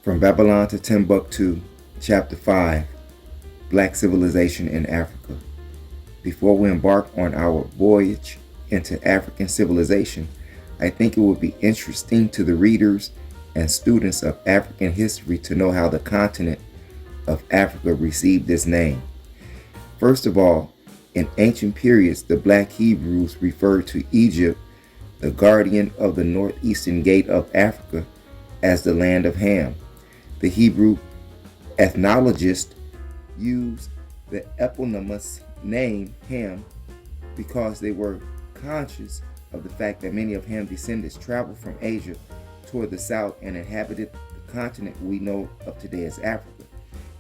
From Babylon to Timbuktu, Chapter 5, Black Civilization in Africa. Before we embark on our voyage into African civilization, I think it would be interesting to the readers and students of African history to know how the continent of Africa received its name. First of all, in ancient periods, the Black Hebrews referred to Egypt, the guardian of the northeastern gate of Africa, as the land of Ham. The Hebrew ethnologists used the eponymous name Ham because they were conscious of the fact that many of Ham's descendants traveled from Asia toward the south and inhabited the continent we know of today as Africa.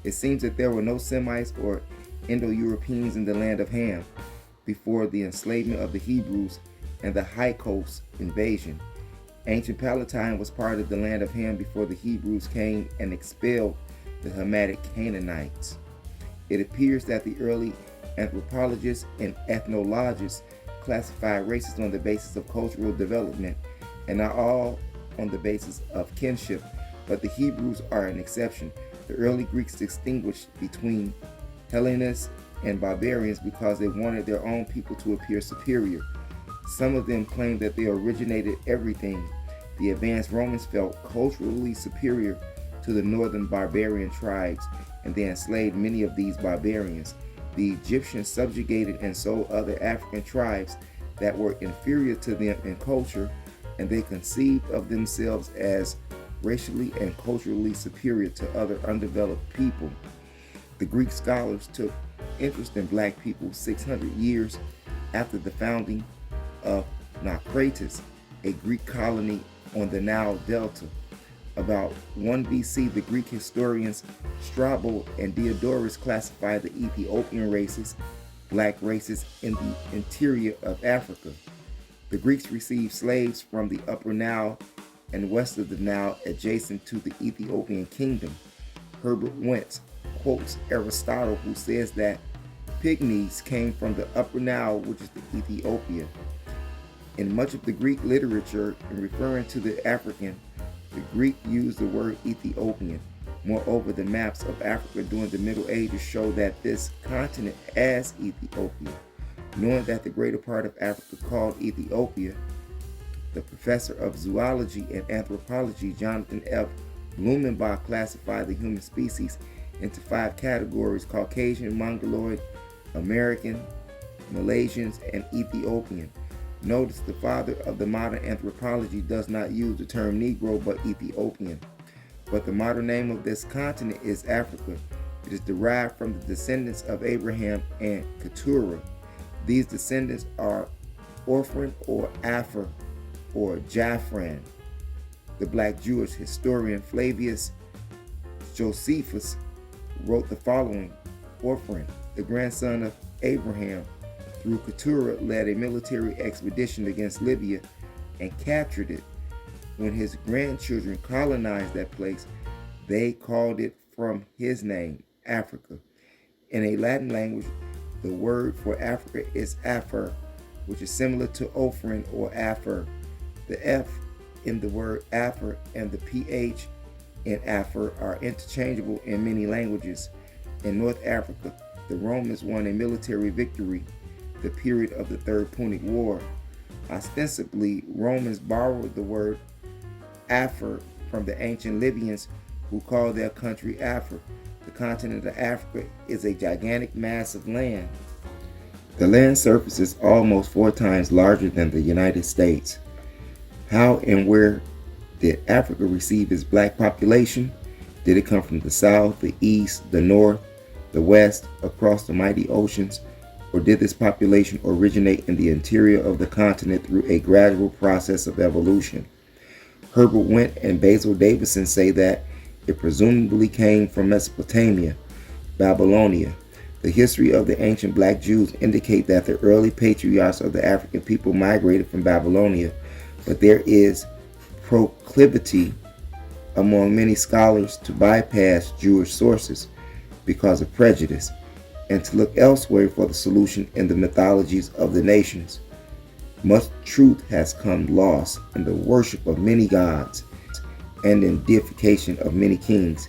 It seems that there were no Semites or Indo-Europeans in the land of Ham before the enslavement of the Hebrews and the Hyksos invasion. Ancient Palestine was part of the land of Ham before the Hebrews came and expelled the Hamitic Canaanites. It appears that the early anthropologists and ethnologists classified races on the basis of cultural development and not all on the basis of kinship, but the Hebrews are an exception. The early Greeks distinguished between Hellenists and barbarians because they wanted their own people to appear superior. Some of them claimed that they originated everything. The advanced Romans felt culturally superior to the northern barbarian tribes, and they enslaved many of these barbarians. The Egyptians subjugated and sold other African tribes that were inferior to them in culture, and they conceived of themselves as racially and culturally superior to other undeveloped people. The Greek scholars took interest in black people 600 years after the founding of Naucratis, a Greek colony on the Nile Delta. About 1 BC, the Greek historians Strabo and Diodorus classified the Ethiopian races, black races, in the interior of Africa. The Greeks received slaves from the upper Nile and west of the Nile adjacent to the Ethiopian kingdom. Herbert Wentz quotes Aristotle, who says that Pygmies came from the upper Nile, which is the Ethiopia. In much of the Greek literature, in referring to the African, the Greek used the word Ethiopian. Moreover, the maps of Africa during the Middle Ages show that this continent as Ethiopia. Knowing that the greater part of Africa called Ethiopia, the professor of zoology and anthropology, Jonathan F. Blumenbach, classified the human species into 5 categories: Caucasian, Mongoloid, American, Malaysians, and Ethiopian. Notice the father of the modern anthropology does not use the term Negro but Ethiopian. But the modern name of this continent is Africa. It is derived from the descendants of Abraham and Keturah. These descendants are Orphan or Afar or Japhran. The black Jewish historian Flavius Josephus wrote the following: Orphan, the grandson of Abraham, through Keturah led a military expedition against Libya and captured it. When his grandchildren colonized that place, they called it from his name, Africa. In a Latin language, the word for Africa is Afar, which is similar to Ophrin or Afar. The F in the word Afar and the PH in Afar are interchangeable in many languages. In North Africa, the Romans won a military victory, the period of the Third Punic War. Ostensibly, Romans borrowed the word Afar from the ancient Libyans, who called their country Afar. The continent of Africa is a gigantic mass of land. The land surface is almost 4 times larger than the United States. How and where did Africa receive its black population? Did it come from the south, the east, the north, the west, across the mighty oceans? Or did this population originate in the interior of the continent through a gradual process of evolution? Herbert Wentz and Basil Davison say that it presumably came from Mesopotamia, Babylonia. The history of the ancient black Jews indicate that the early patriarchs of the African people migrated from Babylonia, but there is proclivity among many scholars to bypass Jewish sources because of prejudice, and to look elsewhere for the solution in the mythologies of the nations. Much truth has come lost in the worship of many gods and in deification of many kings.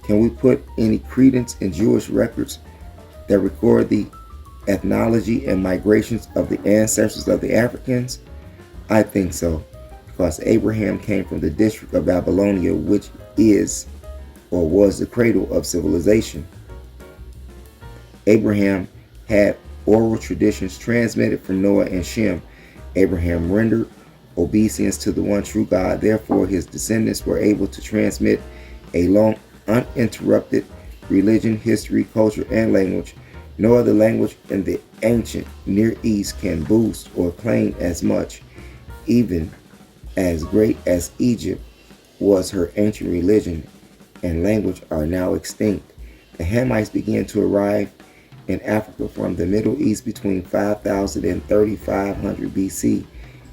Can we put any credence in Jewish records that record the ethnology and migrations of the ancestors of the Africans? I think so, because Abraham came from the district of Babylonia, which is or was the cradle of civilization. Abraham had oral traditions transmitted from Noah and Shem. Abraham rendered obeisance to the one true God. Therefore, his descendants were able to transmit a long, uninterrupted religion, history, culture, and language. No other language in the ancient Near East can boast or claim as much. Even as great as Egypt was, her ancient religion and language are now extinct. The Hamites began to arrive in Africa from the Middle East between 5000 and 3500 BC.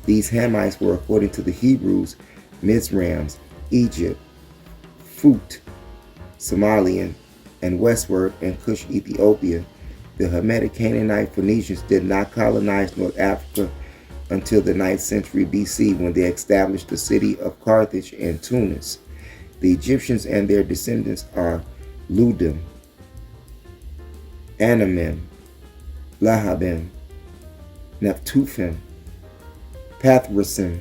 These Hamites were, according to the Hebrews, Mizraims, Egypt, Phut, Somalian, and westward in Cush, Ethiopia. The Hamitic Canaanite Phoenicians did not colonize North Africa until the 9th century BC, when they established the city of Carthage and Tunis. The Egyptians and their descendants are Ludim, Anamim, Lahabim, Neptuphim, Pathrasim,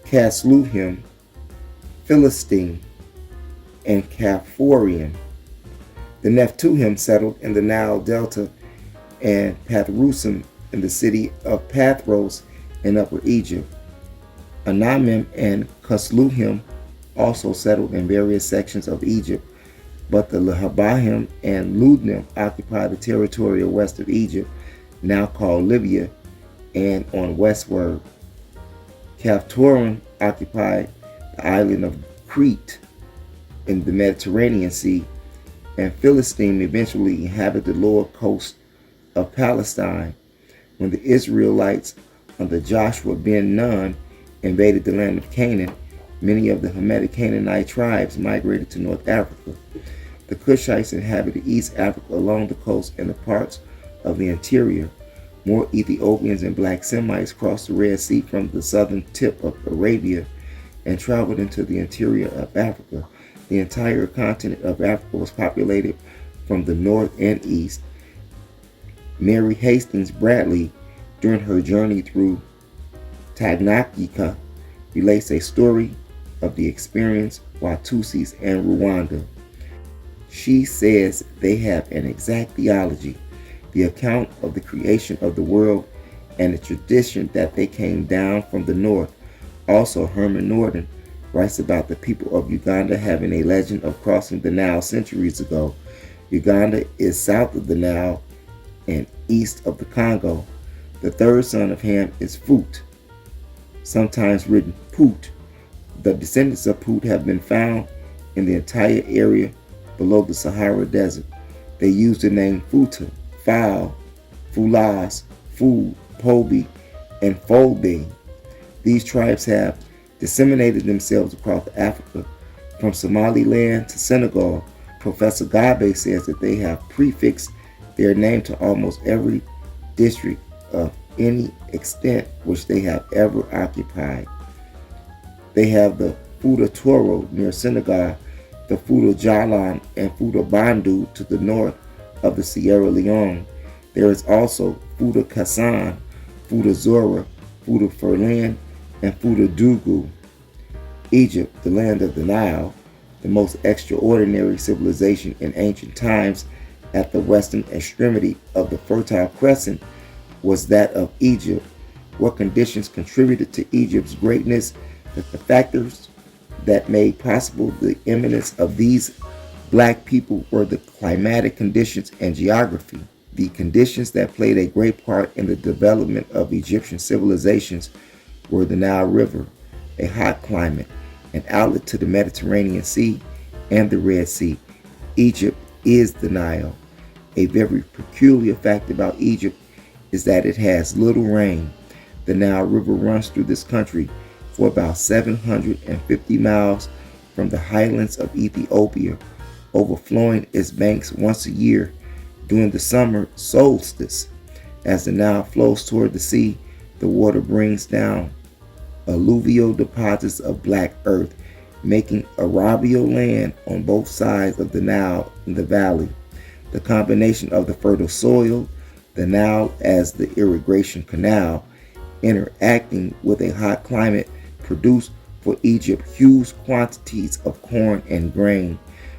Casluhim, Philistine, and Caphorian. The Neptuhim settled in the Nile Delta, and Pathrusim in the city of Pathros in Upper Egypt. Anamim and Casluhim also settled in various sections of Egypt, but the Lahabahim and Ludnim occupied the territory west of Egypt, now called Libya, and on westward. Caphtorim occupied the island of Crete in the Mediterranean Sea, and Philistine eventually inhabited the lower coast of Palestine. When the Israelites under Joshua ben Nun invaded the land of Canaan, many of the Hamitic Canaanite tribes migrated to North Africa. The Cushites inhabited East Africa along the coast and the parts of the interior. More Ethiopians and Black Semites crossed the Red Sea from the southern tip of Arabia and traveled into the interior of Africa. The entire continent of Africa was populated from the north and east. Mary Hastings Bradley, during her journey through Tanganyika, relates a story of the experience Watusis and Rwanda. She says they have an exact theology, the account of the creation of the world, and the tradition that they came down from the north. Also, Herman Norton writes about the people of Uganda having a legend of crossing the Nile centuries ago. Uganda is south of the Nile and east of the Congo. The third son of Ham is Phut, sometimes written Put. The descendants of Put have been found in the entire area below the Sahara Desert. They use the name Futa, Fal, Fulas, Fu, Pobi, and Folbe. These tribes have disseminated themselves across Africa, from Somaliland to Senegal. Professor Gabe says that they have prefixed their name to almost every district of any extent which they have ever occupied. They have the Fuda Toro near Senegal, the Fuda Jalan and Fuda Bandu to the north of the Sierra Leone. There is also Fuda Kassan, Fuda Zora, Fuda Ferlin, and Fuda Dugu. Egypt, the land of the Nile, the most extraordinary civilization in ancient times at the western extremity of the Fertile Crescent, was that of Egypt. What conditions contributed to Egypt's greatness? The factors that made possible the eminence of these black people were the climatic conditions and geography. The conditions that played a great part in the development of Egyptian civilizations were the Nile River, a hot climate, an outlet to the Mediterranean Sea, and the Red Sea. Egypt is the Nile. A very peculiar fact about Egypt is that it has little rain. The Nile River runs through this country for about 750 miles from the highlands of Ethiopia, overflowing its banks once a year during the summer solstice. As the Nile flows toward the sea, the water brings down alluvial deposits of black earth, making arable land on both sides of the Nile in the valley. The combination of the fertile soil, the Nile as the irrigation canal, interacting with a hot climate produced for Egypt huge quantities of corn and grain,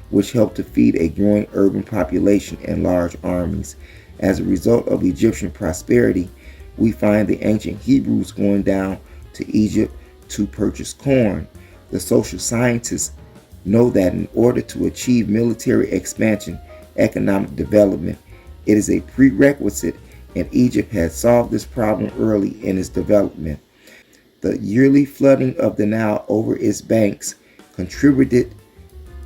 which helped to feed a growing urban population and large armies. As a result of Egyptian prosperity, we find the ancient Hebrews going down to Egypt to purchase corn. The social scientists know that in order to achieve military expansion, economic development, it is a prerequisite, and Egypt had solved this problem early in its development. The yearly flooding of the Nile over its banks contributed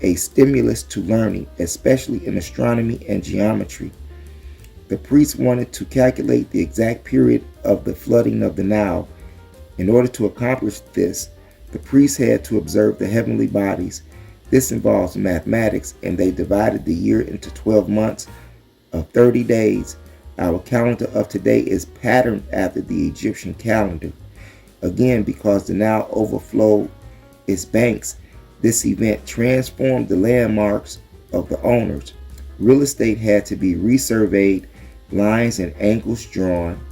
a stimulus to learning, especially in astronomy and geometry. The priests wanted to calculate the exact period of the flooding of the Nile. In order to accomplish this, the priests had to observe the heavenly bodies. This involves mathematics, and they divided the year into 12 months of 30 days. Our calendar of today is patterned after the Egyptian calendar. Again, because the Nile overflowed its banks, this event transformed the landmarks of the owners. Real estate had to be resurveyed, lines and angles drawn.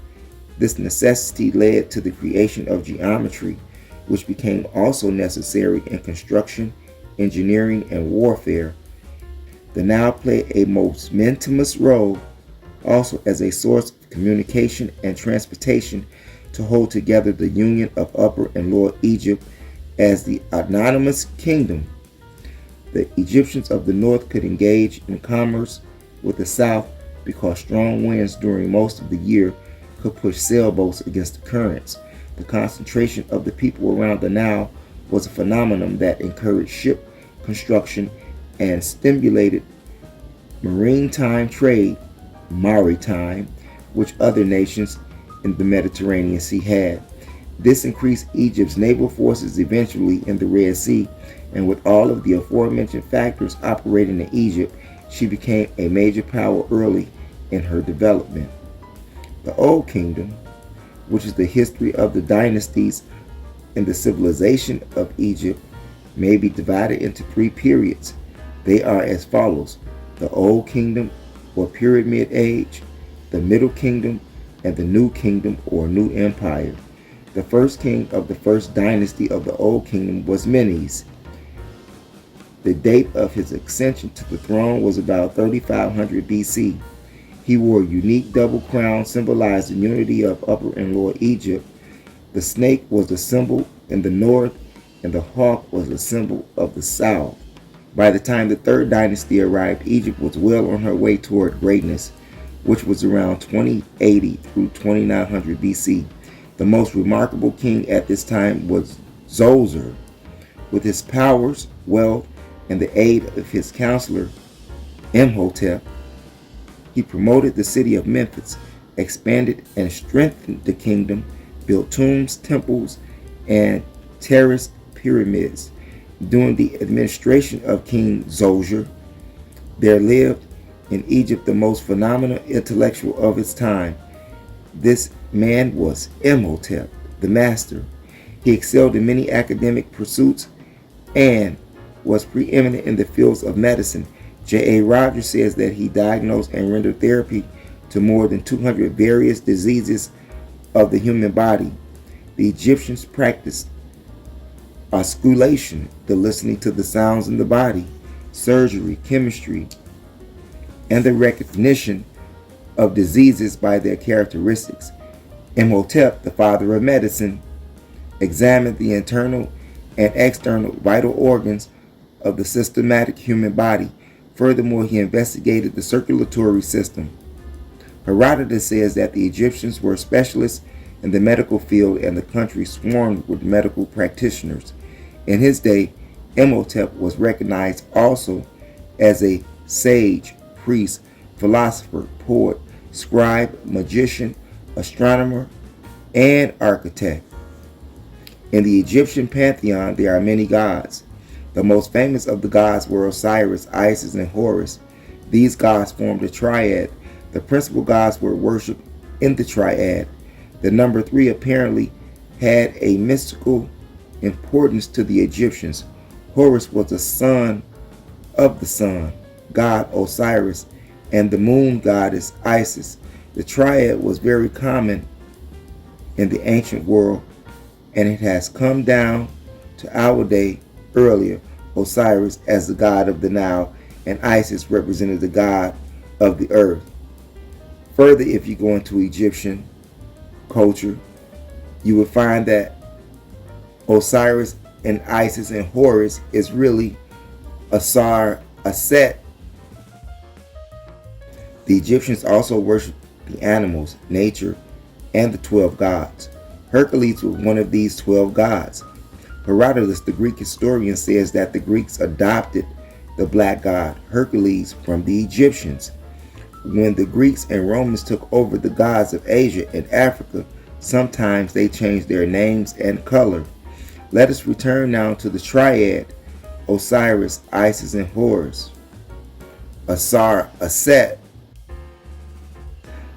This necessity led to the creation of geometry, which became also necessary in construction, engineering, and warfare. The Nile played a momentous role also as a source of communication and transportation to hold together the union of Upper and Lower Egypt as the autonomous kingdom. The Egyptians of the north could engage in commerce with the south because strong winds during most of the year could push sailboats against the currents. The concentration of the people around the Nile was a phenomenon that encouraged ship construction and stimulated maritime trade, which other nations in the Mediterranean Sea had. This increased Egypt's naval forces eventually in the Red Sea, and with all of the aforementioned factors operating in Egypt, she became a major power early in her development. The Old Kingdom, which is the history of the dynasties in the civilization of Egypt, may be divided into three periods. They are as follows: the Old Kingdom or Pyramid Age, the Middle Kingdom, and the New Kingdom or New Empire. The first king of the first dynasty of the Old Kingdom was Menes. The date of his ascension to the throne was about 3500 BC. He wore a unique double crown symbolizing the unity of Upper and Lower Egypt. The snake was the symbol in the north, and the hawk was a symbol of the south. By the time the third dynasty arrived, Egypt was well on her way toward greatness, which was around 2080 through 2900 BC. The most remarkable king at this time was Zoser. With his powers, wealth, and the aid of his counselor, Imhotep, he promoted the city of Memphis, expanded and strengthened the kingdom, built tombs, temples, and terraced pyramids. During the administration of King Zoser, there lived in Egypt the most phenomenal intellectual of his time. This man was Imhotep, the master. He excelled in many academic pursuits and was preeminent in the fields of medicine. J.A. Rogers says that he diagnosed and rendered therapy to more than 200 various diseases of the human body. The Egyptians practiced auscultation, the listening to the sounds in the body, surgery, chemistry, and the recognition of diseases by their characteristics. Imhotep, the father of medicine, examined the internal and external vital organs of the systematic human body. Furthermore, he investigated the circulatory system. Herodotus says that the Egyptians were specialists in the medical field, and the country swarmed with medical practitioners. In his day, Imhotep was recognized also as a sage, priest, philosopher, poet, scribe, magician, astronomer, and architect. In the Egyptian pantheon, there are many gods. The most famous of the gods were Osiris, Isis, and Horus. These gods formed a triad. The principal gods were worshipped in the triad. The number 3 apparently had a mystical importance to the Egyptians. Horus was the son of the sun god Osiris and the moon goddess Isis. The triad was very common in the ancient world, and it has come down to our day. Earlier, Osiris as the god of the Nile and Isis represented the god of the earth. Further, if you go into Egyptian culture, you would find that Osiris and Isis and Horus is really Asar, Aset. The Egyptians also worshiped the animals, nature, and the 12 gods. Hercules was one of these 12 gods. Herodotus, the Greek historian, says that the Greeks adopted the black god Hercules from the Egyptians. When the Greeks and Romans took over the gods of Asia and Africa, sometimes they changed their names and color. Let us return now to the triad, Osiris, Isis, and Horus. Asar, Aset.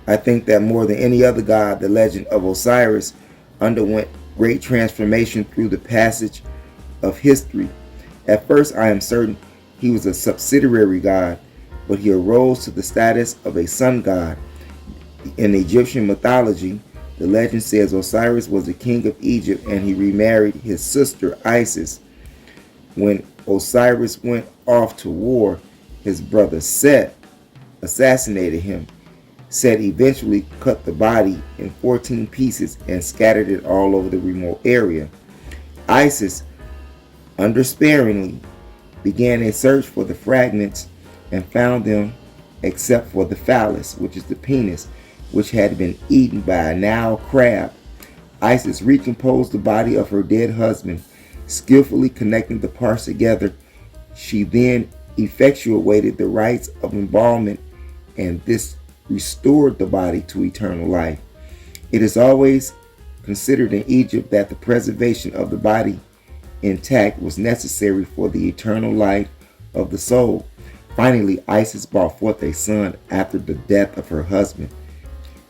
I think that more than any other god, the legend of Osiris underwent great transformation through the passage of history. At first, I am certain he was a subsidiary god, but he arose to the status of a sun god. In Egyptian mythology, the legend says Osiris was the king of Egypt and he remarried his sister Isis. When Osiris went off to war, his brother Set assassinated him. Set eventually cut the body in 14 pieces and scattered it all over the remote area. Isis, undersparingly, began a search for the fragments and found them except for the phallus, which is the penis, which had been eaten by a Nile crab. Isis recomposed the body of her dead husband, skillfully connecting the parts together. She then effectuated the rites of embalmment, and this restored the body to eternal life. It is always considered in Egypt that the preservation of the body intact was necessary for the eternal life of the soul. Finally, Isis brought forth a son after the death of her husband.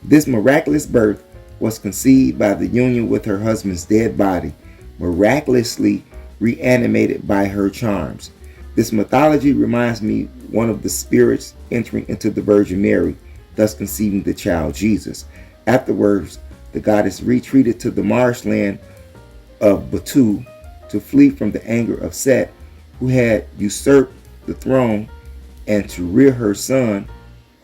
This miraculous birth was conceived by the union with her husband's dead body, miraculously reanimated by her charms. This mythology reminds me one of the spirits entering into the Virgin Mary, thus conceiving the child Jesus. Afterwards, the goddess retreated to the marshland of Batu to flee from the anger of Set, who had usurped the throne, and to rear her son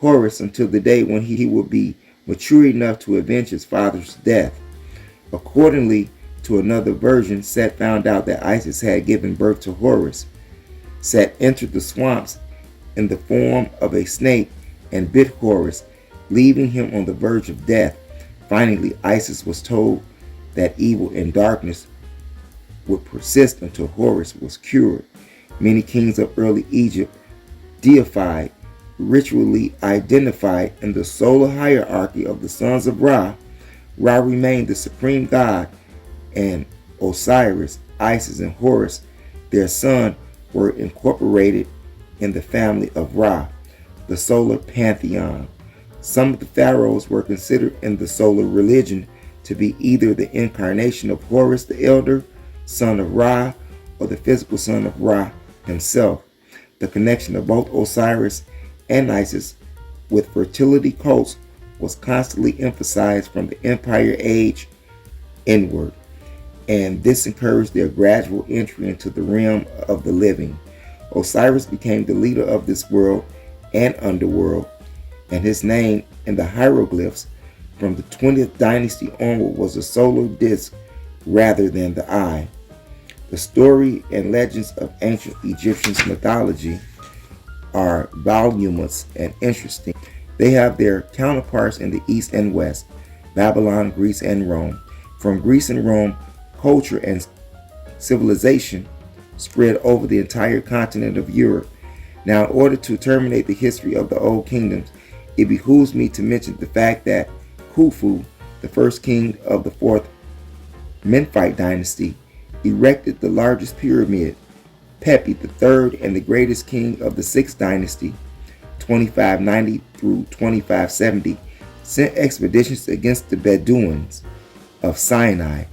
Horus until the day when he would be mature enough to avenge his father's death. Accordingly to another version, Set found out that Isis had given birth to Horus. Set entered the swamps in the form of a snake and bit Horus, leaving him on the verge of death. Finally, Isis was told that evil and darkness would persist until Horus was cured. Many kings of early Egypt, deified, ritually identified in the solar hierarchy of the sons of Ra. Ra remained the supreme god, and Osiris, Isis, and Horus, their son, were incorporated in the family of Ra, the solar pantheon. Some of the pharaohs were considered in the solar religion to be either the incarnation of Horus the elder, son of Ra, or the physical son of Ra himself. The connection of both Osiris and Isis with fertility cults was constantly emphasized from the Empire Age inward, and this encouraged their gradual entry into the realm of the living. Osiris became the leader of this world and underworld, and his name in the hieroglyphs from the 20th dynasty onward was a solar disk rather than the eye. The story and legends of ancient Egyptian mythology are voluminous and interesting. They have their counterparts in the East and West, Babylon, Greece, and Rome. From Greece and Rome, culture and civilization spread over the entire continent of Europe. Now, in order to terminate the history of the Old Kingdoms, it behooves me to mention the fact that Khufu, the first king of the 4th Memphite dynasty, erected the largest pyramid. Pepi, the third and the greatest king of the 6th dynasty, 2590 through 2570, sent expeditions against the Bedouins of Sinai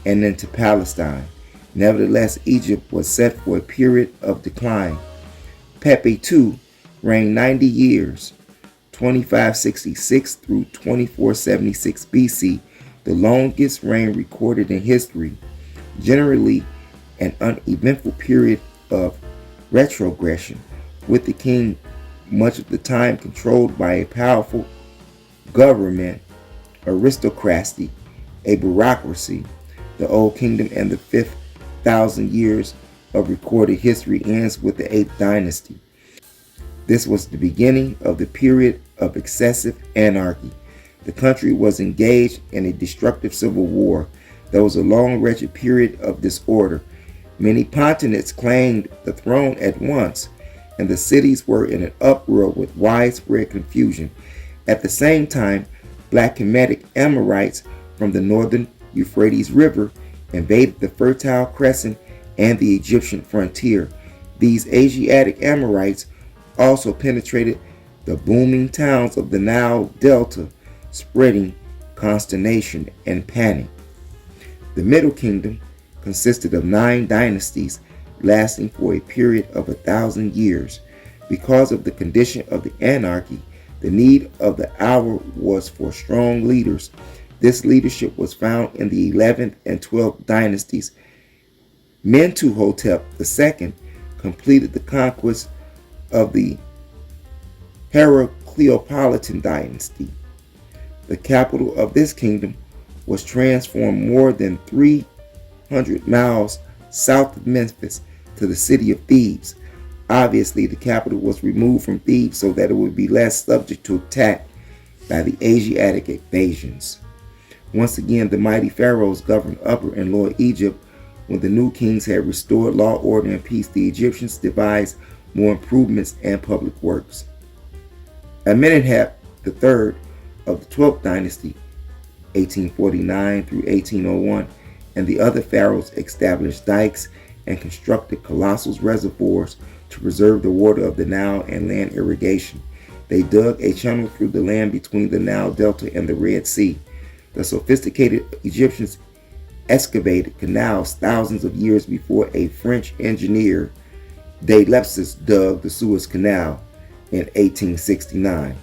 and into Palestine. Nevertheless, Egypt was set for a period of decline. Pepi II reigned 90 years, 2566 through 2476 BC, the longest reign recorded in history, generally an uneventful period of retrogression, with the king much of the time controlled by a powerful government, aristocracy, a bureaucracy. The Old Kingdom and the 5,000 years of recorded history ends with the 8th dynasty. This was the beginning of the period of excessive anarchy. The country was engaged in a destructive civil war. There was a long, wretched period of disorder. Many pontiffs claimed the throne at once, and the cities were in an uproar with widespread confusion. At the same time, black Kemetic Amorites from the northern Euphrates River invaded the Fertile Crescent and the Egyptian frontier. These Asiatic Amorites also penetrated the booming towns of the Nile Delta, spreading consternation and panic. The Middle Kingdom consisted of 9 dynasties lasting for a period of 1,000 years. Because of the condition of the anarchy, the need of the hour was for strong leaders. This leadership was found in the 11th and 12th dynasties. Mentuhotep II completed the conquest of the Heracleopolitan dynasty. The capital of this kingdom was transformed more than 300 miles south of Memphis to the city of Thebes. Obviously, the capital was removed from Thebes so that it would be less subject to attack by the Asiatic invasions. Once again, the mighty pharaohs governed Upper and Lower Egypt. When the new kings had restored law, order, and peace, the Egyptians devised more improvements and public works. Amenhotep III of the 12th dynasty, 1849 through 1801, and the other pharaohs established dikes and constructed colossal reservoirs to preserve the water of the Nile and land irrigation. They dug a channel through the land between the Nile Delta and the Red Sea. The sophisticated Egyptians excavated canals thousands of years before a French engineer, de Lesseps, dug the Suez Canal in 1869.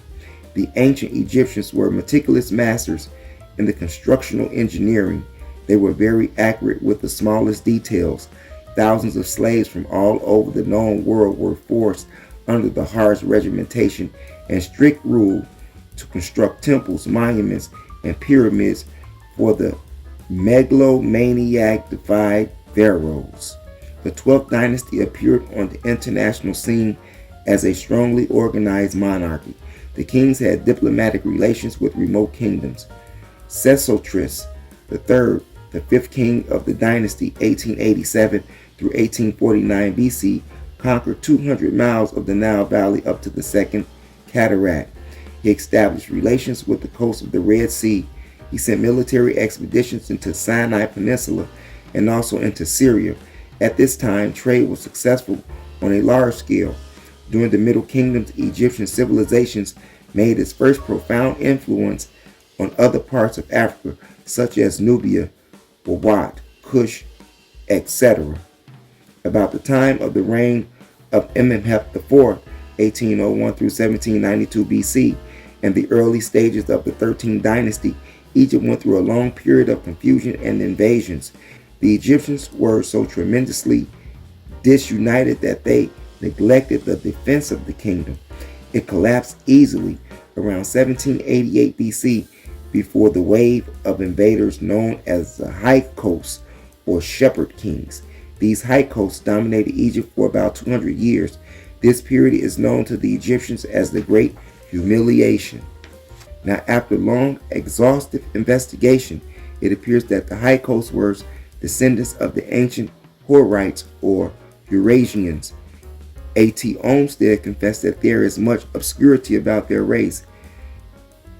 The ancient Egyptians were meticulous masters in the constructional engineering. They were very accurate with the smallest details. Thousands of slaves from all over the known world were forced under the harsh regimentation and strict rule to construct temples, monuments, and pyramids for the megalomaniac-defied pharaohs. The 12th dynasty appeared on the international scene as a strongly organized monarchy. The kings had diplomatic relations with remote kingdoms. Sesostris III, the 5th king of the dynasty, 1887 through 1849 BC, conquered 200 miles of the Nile Valley up to the Second Cataract. He established relations with the coast of the Red Sea. He sent military expeditions into Sinai Peninsula and also into Syria. At this time, trade was successful on a large scale. During the Middle Kingdom's Egyptian civilizations made its first profound influence on other parts of Africa, such as Nubia, Wawat, Kush, etc. About the time of the reign of Amenhotep IV, 1801 through 1792 BC, and the early stages of the 13th dynasty, Egypt went through a long period of confusion and invasions. The Egyptians were so tremendously disunited that they neglected the defense of the kingdom. It collapsed easily around 1788 BC before the wave of invaders known as the Hyksos or Shepherd Kings. These Hyksos dominated Egypt for about 200 years. This period is known to the Egyptians as the Great Humiliation. Now, after long, exhaustive investigation, it appears that the Hyksos were descendants of the ancient Horites or Eurasians. A.T. Olmsted confessed that there is much obscurity about their race.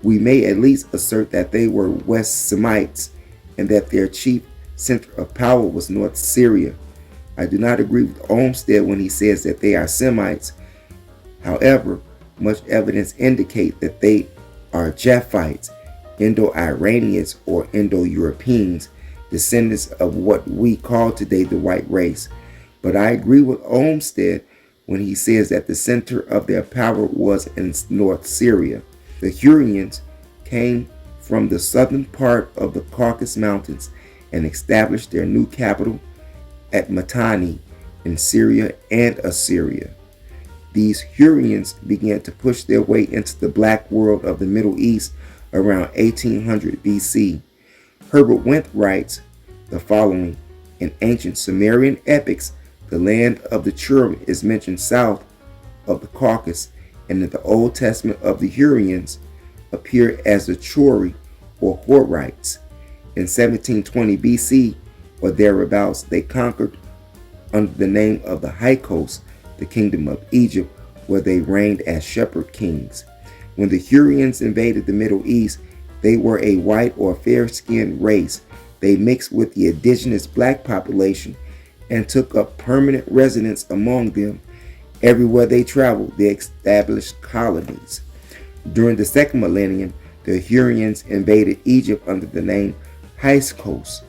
We may at least assert that they were West Semites and that their chief center of power was North Syria. I do not agree with Olmsted when he says that they are Semites. However, much evidence indicates that they are Japhites, Indo-Iranians, or Indo-Europeans. descendants of what we call today the white race. But I agree with Olmsted when he says that the center of their power was in North Syria. The Hurrians came from the southern part of the Caucasus Mountains and established their new capital at Mitanni in Syria and Assyria. These Hurrians began to push their way into the black world of the Middle East around 1800 BC. Herbert Wendt writes the following: in ancient Sumerian epics, the land of the Cherub is mentioned south of the Caucasus, and in the Old Testament of the Hurrians appear as the Chori or Horites. In 1720 BC or thereabouts, they conquered under the name of the Hyksos the kingdom of Egypt, where they reigned as shepherd kings. When the Hurrians invaded the Middle East, they were a white or fair-skinned race. They mixed with the indigenous black population and took up permanent residence among them. Everywhere they traveled, they established colonies. During the second millennium, the Hurrians invaded Egypt under the name Hyksos.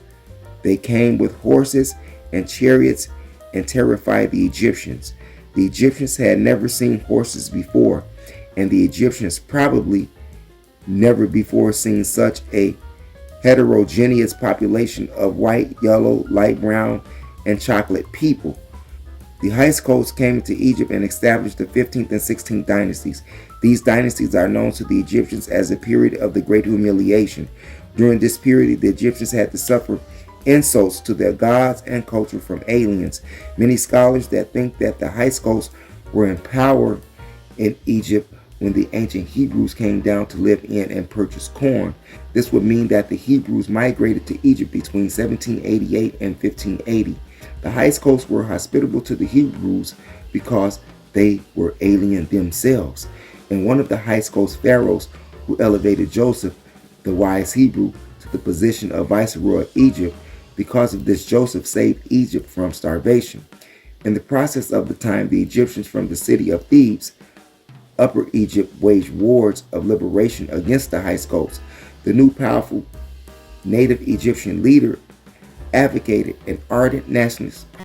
They came with horses and chariots and terrified the Egyptians. The Egyptians had never seen horses before, and the Egyptians probably never before seen such a heterogeneous population of white, yellow, light brown, and chocolate people. The Hyksos came into Egypt and established the 15th and 16th dynasties. These dynasties are known to the Egyptians as the period of the Great Humiliation. During this period, the Egyptians had to suffer insults to their gods and culture from aliens. Many scholars that think that the Hyksos were in power in Egypt when the ancient Hebrews came down to live in and purchase corn. This would mean that the Hebrews migrated to Egypt between 1788 and 1580. The Hyksos were hospitable to the Hebrews because they were alien themselves. And one of the Hyksos pharaohs who elevated Joseph, the wise Hebrew, to the position of viceroy of Egypt. Because of this, Joseph saved Egypt from starvation. In the process of the time, the Egyptians from the city of Thebes, Upper Egypt, waged wars of liberation against the Hyksos. The new powerful native Egyptian leader advocated an ardent nationalist